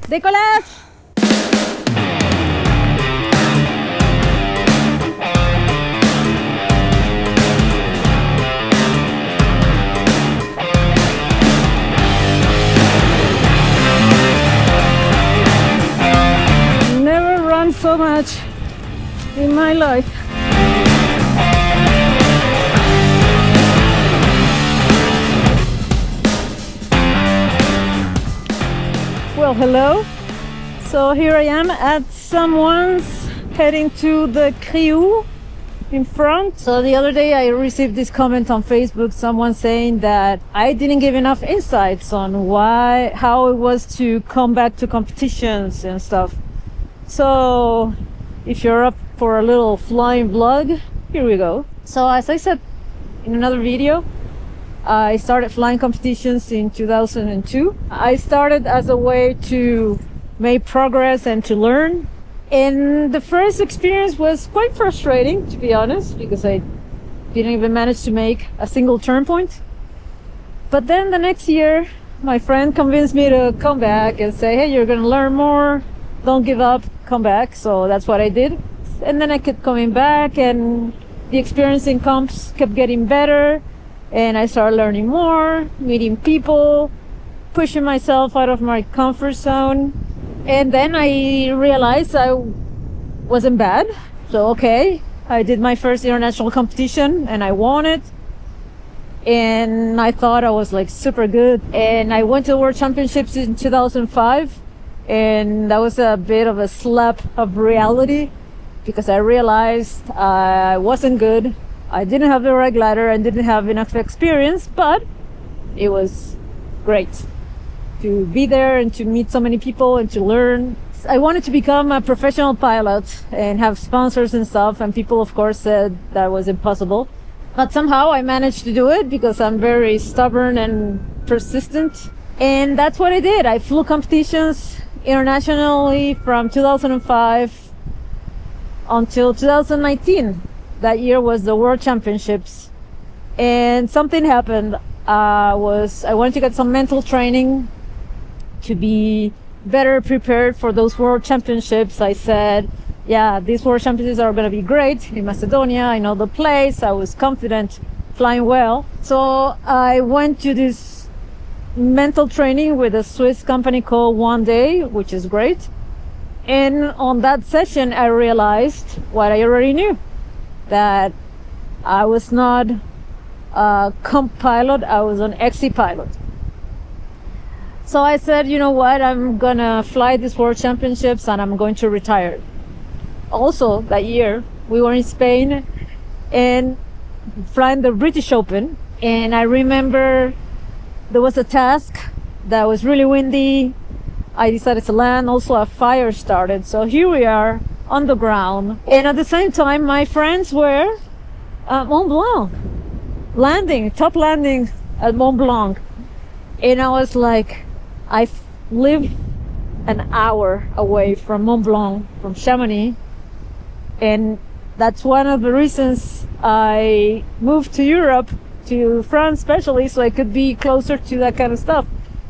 Décollage! Never run so much in my life. Well, hello. So here I am at someone's heading to the Criou in front. So the other day I received this comment on Facebook, someone saying that I didn't give enough insights on how it was to come back to competitions and stuff. So if you're up for a little flying vlog, here we go. So as I said in another video, I started flying competitions in 2002. I started as a way to make progress and to learn. And the first experience was quite frustrating, to be honest, because I didn't even manage to make a single turn point. But then the next year, my friend convinced me to come back and say, hey, you're gonna learn more, don't give up, come back. So that's what I did. And then I kept coming back, and the experience in comps kept getting better. And I started learning more, meeting people, pushing myself out of my comfort zone. And then I realized I wasn't bad. So, okay, I did my first international competition and I won it. And I thought I was like super good. And I went to the World Championships in 2005. And that was a bit of a slap of reality, because I realized I wasn't good. I didn't have the right glider and didn't have enough experience, but it was great to be there and to meet so many people and to learn. I wanted to become a professional pilot and have sponsors and stuff, and people of course said that was impossible. But somehow I managed to do it because I'm very stubborn and persistent. And that's what I did. I flew competitions internationally from 2005 until 2019. That year was the World Championships, and something happened. I wanted to get some mental training to be better prepared for those World Championships. I said, yeah, these World Championships are going to be great in Macedonia. I know the place. I was confident, flying well. So I went to this mental training with a Swiss company called One Day, which is great. And on that session, I realized what I already knew, that I was not a comp pilot, I was an XC pilot. So I said, you know what, I'm gonna fly these World Championships and I'm going to retire. Also that year, we were in Spain and flying the British Open, and I remember there was a task that was really windy. I decided to land, also a fire started. So here we are on the ground, and at the same time my friends were at Mont Blanc, top landing at Mont Blanc. And I was like, I live an hour away from Mont Blanc, from Chamonix, and that's one of the reasons I moved to Europe, to France especially, so I could be closer to that kind of stuff,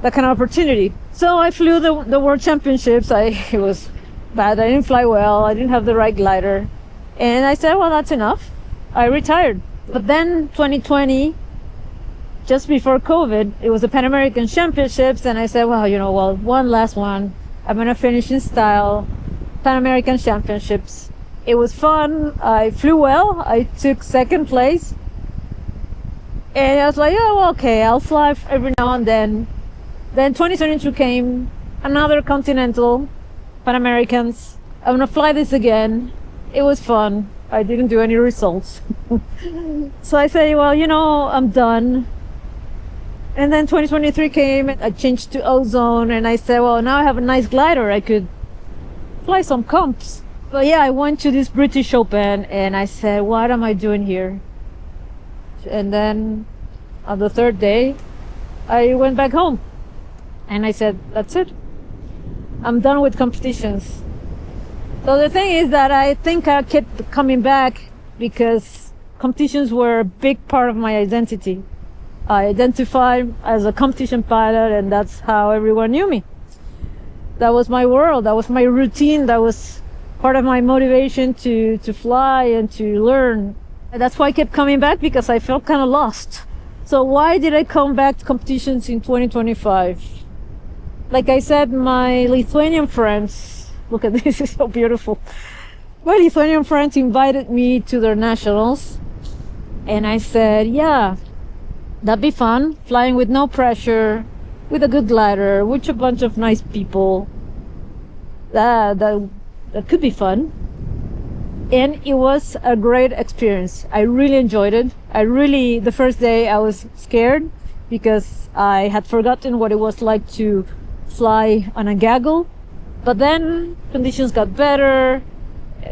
that kind of opportunity. So I flew the World Championships. It was bad. I didn't fly well. I didn't have the right glider. And I said, well, that's enough. I retired. But then 2020, just before COVID, it was the Pan American Championships. And I said, well, one last one. I'm going to finish in style. Pan American Championships. It was fun. I flew well. I took second place. And I was like, oh, well, okay, I'll fly every now and then. Then 2022 came, another Continental, Pan Americans. I'm gonna fly this again. It was fun. I didn't do any results. So I said, well, I'm done. And then 2023 came, I changed to ozone, and I said, well, now I have a nice glider. I could fly some comps. But yeah, I went to this British Open and I said, what am I doing here? And then on the third day, I went back home. And I said, that's it. I'm done with competitions. So the thing is that I think I kept coming back because competitions were a big part of my identity. I identified as a competition pilot, and that's how everyone knew me. that was my world. That was my routine. That was part of my motivation to fly and to learn. And that's why I kept coming back, because I felt kind of lost. So why did I come back to competitions in 2025? Like I said, my Lithuanian friends, look at this, it's so beautiful. My Lithuanian friends invited me to their nationals. And I said, yeah, that'd be fun. Flying with no pressure, with a good glider, with a bunch of nice people. That could be fun. And it was a great experience. I really enjoyed it. The first day I was scared because I had forgotten what it was like to fly on a Gaggle. But then conditions got better,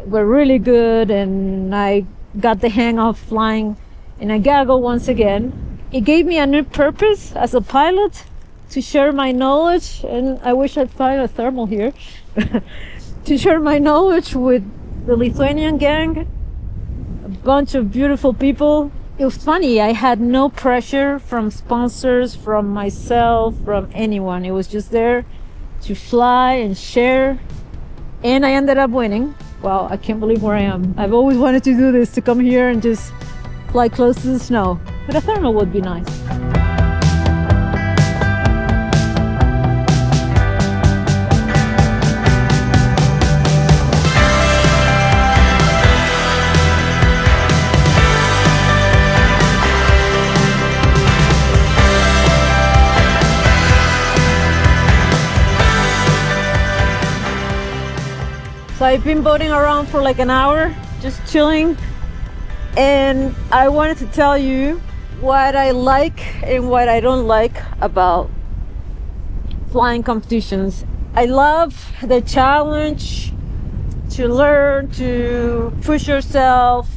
were really good, and I got the hang of flying in a Gaggle once again. It gave me a new purpose as a pilot, to share my knowledge, and I wish I'd find a thermal here, to share my knowledge with the Lithuanian gang, a bunch of beautiful people. It was funny, I had no pressure from sponsors, from myself, from anyone. It was just there to fly and share, and I ended up winning. Wow, I can't believe where I am. I've always wanted to do this, to come here and just fly close to the snow, but a thermal would be nice. So I've been boating around for like an hour, just chilling, and I wanted to tell you what I like and what I don't like about flying competitions. I love the challenge, to learn, to push yourself,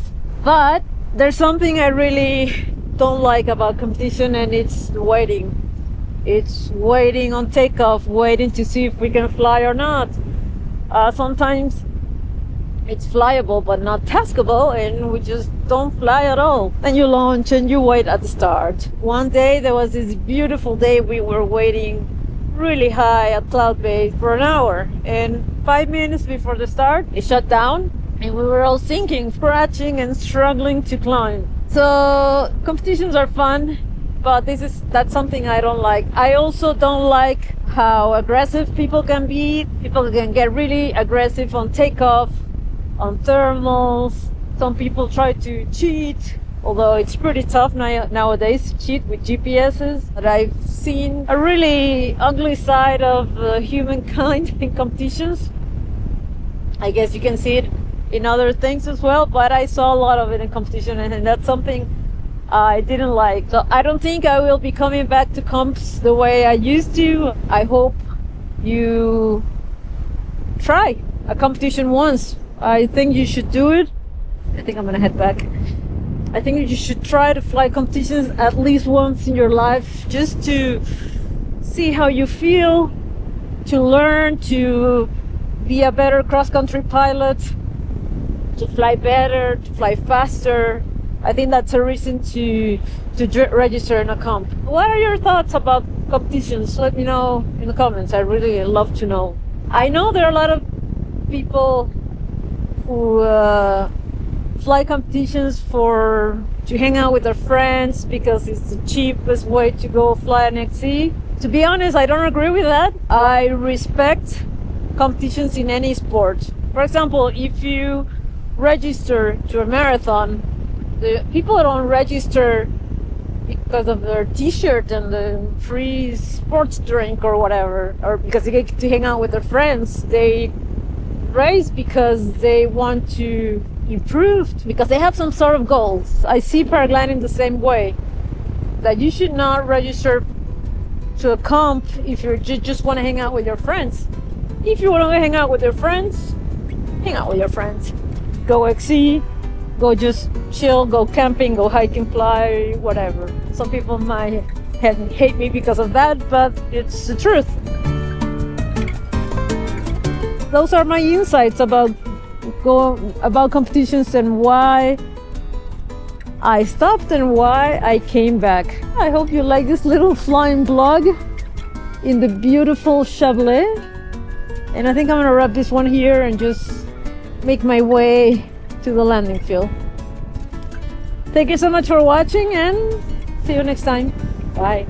but there's something I really don't like about competition, and it's waiting. It's waiting on takeoff, waiting to see if we can fly or not. Sometimes it's flyable but not taskable, and we just don't fly at all. Then you launch and you wait at the start. One day there was this beautiful day, we were waiting really high at cloud base for an hour, and 5 minutes before the start it shut down, and we were all sinking, scratching and struggling to climb. So competitions are fun, but that's something I don't like. I also don't like how aggressive people can be. People can get really aggressive on takeoff, on thermals. Some people try to cheat, although it's pretty tough nowadays to cheat with GPSs. But I've seen a really ugly side of humankind in competitions. I guess you can see it in other things as well, but I saw a lot of it in competition, and that's something I didn't like. So I don't think I will be coming back to comps the way I used to. I hope you try a competition once. I think you should do it. I think I'm gonna head back. I think you should try to fly competitions at least once in your life, just to see how you feel, to learn, to be a better cross-country pilot, to fly better, to fly faster. I think that's a reason to register in a comp. What are your thoughts about competitions? Let me know in the comments. I really love to know. I know there are a lot of people who fly competitions to hang out with their friends because it's the cheapest way to go fly an XC. To be honest, I don't agree with that. I respect competitions in any sport. For example, if you register to a marathon, the people don't register because of their t-shirt and the free sports drink or whatever, or because they get to hang out with their friends. They race because they want to improve, because they have some sort of goals. I see paragliding the same way, that you should not register to a comp if you just want to hang out with your friends. If you want to hang out with your friends, hang out with your friends. Go XC, go just chill, go camping, go hike and fly, whatever. Some people might hate me because of that, but it's the truth. Those are my insights about competitions and why I stopped and why I came back. I hope you like this little flying vlog in the beautiful Chablais. And I think I'm gonna wrap this one here and just make my way to the landing field. Thank you so much for watching and see you next time. Bye.